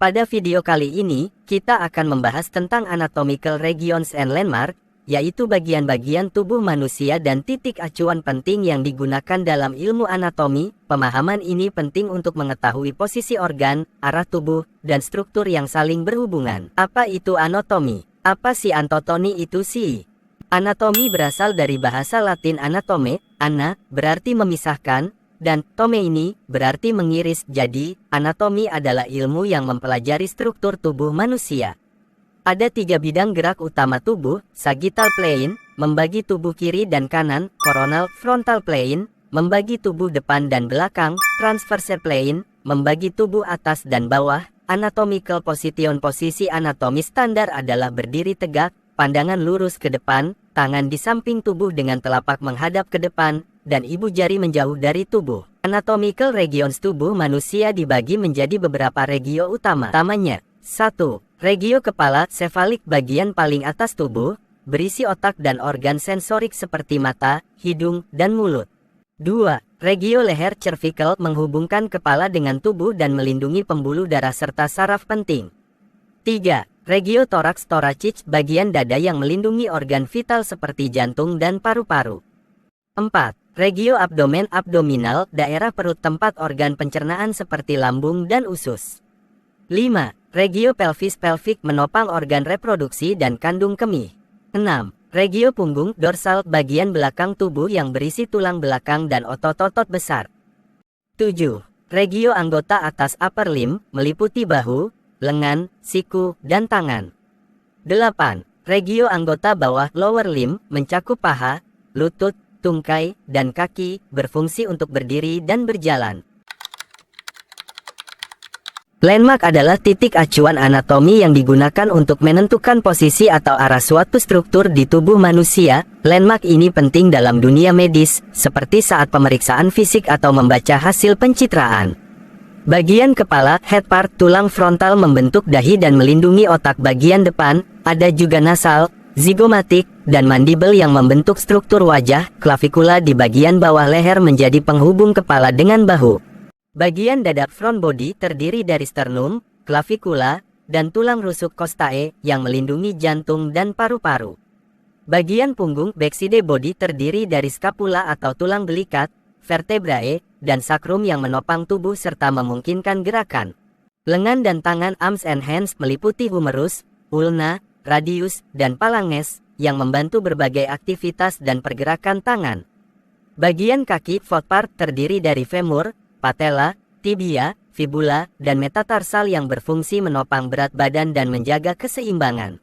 Pada video kali ini, kita akan membahas tentang anatomical regions and landmark, yaitu bagian-bagian tubuh manusia dan titik acuan penting yang digunakan dalam ilmu anatomi. Pemahaman ini penting untuk mengetahui posisi organ, arah tubuh, dan struktur yang saling berhubungan. Apa itu anatomi? Apa sih anatomi itu sih? Anatomi berasal dari bahasa Latin anatome, ana, berarti memisahkan, dan tome ini berarti mengiris. Jadi, anatomi adalah ilmu yang mempelajari struktur tubuh manusia. Ada 3 bidang gerak utama tubuh: sagittal plane, membagi tubuh kiri dan kanan; coronal frontal plane, membagi tubuh depan dan belakang; transverse plane, membagi tubuh atas dan bawah. Anatomical position, posisi anatomi standar adalah berdiri tegak, pandangan lurus ke depan, tangan di samping tubuh dengan telapak menghadap ke depan, dan ibu jari menjauh dari tubuh. Anatomical regions tubuh manusia dibagi menjadi beberapa regio utama. Utamanya, 1. Regio kepala, sefalik, bagian paling atas tubuh, berisi otak dan organ sensorik seperti mata, hidung, dan mulut. 2. Regio leher, cervical, menghubungkan kepala dengan tubuh dan melindungi pembuluh darah serta saraf penting. 3. Regio thorax, thoracic, bagian dada yang melindungi organ vital seperti jantung dan paru-paru. 4. Regio abdomen, abdominal, daerah perut tempat organ pencernaan seperti lambung dan usus. 5. Regio pelvis, pelvic, menopang organ reproduksi dan kandung kemih. 6. Regio punggung, dorsal, bagian belakang tubuh yang berisi tulang belakang dan otot-otot besar. 7. Regio anggota atas, upper limb, meliputi bahu, lengan, siku, dan tangan. 8. Regio anggota bawah, lower limb, mencakup paha, lutut, tungkai, dan kaki, berfungsi untuk berdiri dan berjalan. Landmark adalah titik acuan anatomi yang digunakan untuk menentukan posisi atau arah suatu struktur di tubuh manusia. Landmark ini penting dalam dunia medis, seperti saat pemeriksaan fisik atau membaca hasil pencitraan. Bagian kepala, head part, tulang frontal membentuk dahi dan melindungi otak bagian depan. Ada juga nasal, zygomatic, dan mandible yang membentuk struktur wajah. Clavicular di bagian bawah leher menjadi penghubung kepala dengan bahu. Bagian dada, front body, terdiri dari sternum, clavicula, dan tulang rusuk costae yang melindungi jantung dan paru-paru. Bagian punggung, backside body, terdiri dari scapula atau tulang belikat, vertebrae, dan sacrum yang menopang tubuh serta memungkinkan gerakan. Lengan dan tangan, arms and hands, meliputi humerus, ulna, radius, dan phalanges, yang membantu berbagai aktivitas dan pergerakan tangan. Bagian kaki, foot part, terdiri dari femur, patella, tibia, fibula, dan metatarsal yang berfungsi menopang berat badan dan menjaga keseimbangan.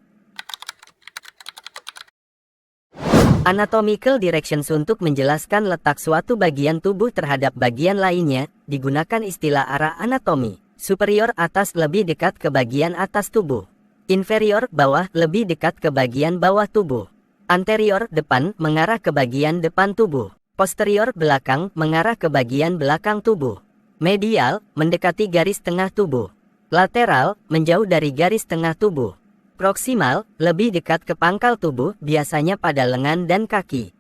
Anatomical directions, untuk menjelaskan letak suatu bagian tubuh terhadap bagian lainnya, digunakan istilah arah anatomi. Superior, atas, lebih dekat ke bagian atas tubuh. Inferior, bawah, lebih dekat ke bagian bawah tubuh. Anterior, depan, mengarah ke bagian depan tubuh. Posterior, belakang, mengarah ke bagian belakang tubuh. Medial, mendekati garis tengah tubuh. Lateral, menjauh dari garis tengah tubuh. Proximal, lebih dekat ke pangkal tubuh, biasanya pada lengan dan kaki.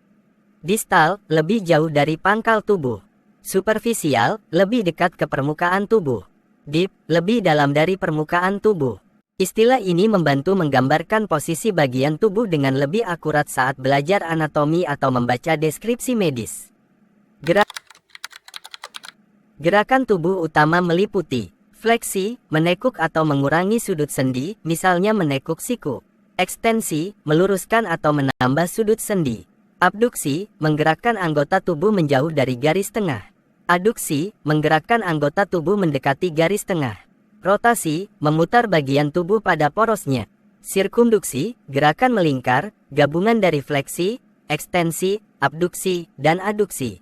Distal, lebih jauh dari pangkal tubuh. Superficial, lebih dekat ke permukaan tubuh. Deep, lebih dalam dari permukaan tubuh. Istilah ini membantu menggambarkan posisi bagian tubuh dengan lebih akurat saat belajar anatomi atau membaca deskripsi medis. Gerakan tubuh utama meliputi fleksi, menekuk atau mengurangi sudut sendi, misalnya menekuk siku. Ekstensi, meluruskan atau menambah sudut sendi. Abduksi, menggerakkan anggota tubuh menjauh dari garis tengah. Aduksi, menggerakkan anggota tubuh mendekati garis tengah. Rotasi, memutar bagian tubuh pada porosnya. Sirkumduksi, gerakan melingkar, gabungan dari fleksi, ekstensi, abduksi, dan aduksi.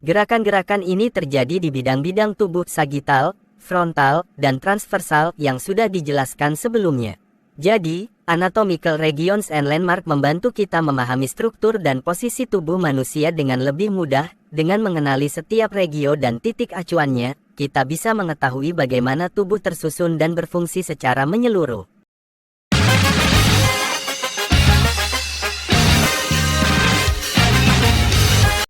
Gerakan-gerakan ini terjadi di bidang-bidang tubuh sagittal, frontal, dan transversal yang sudah dijelaskan sebelumnya. Jadi, anatomical regions and landmark membantu kita memahami struktur dan posisi tubuh manusia dengan lebih mudah. Dengan mengenali setiap regio dan titik acuannya, kita bisa mengetahui bagaimana tubuh tersusun dan berfungsi secara menyeluruh.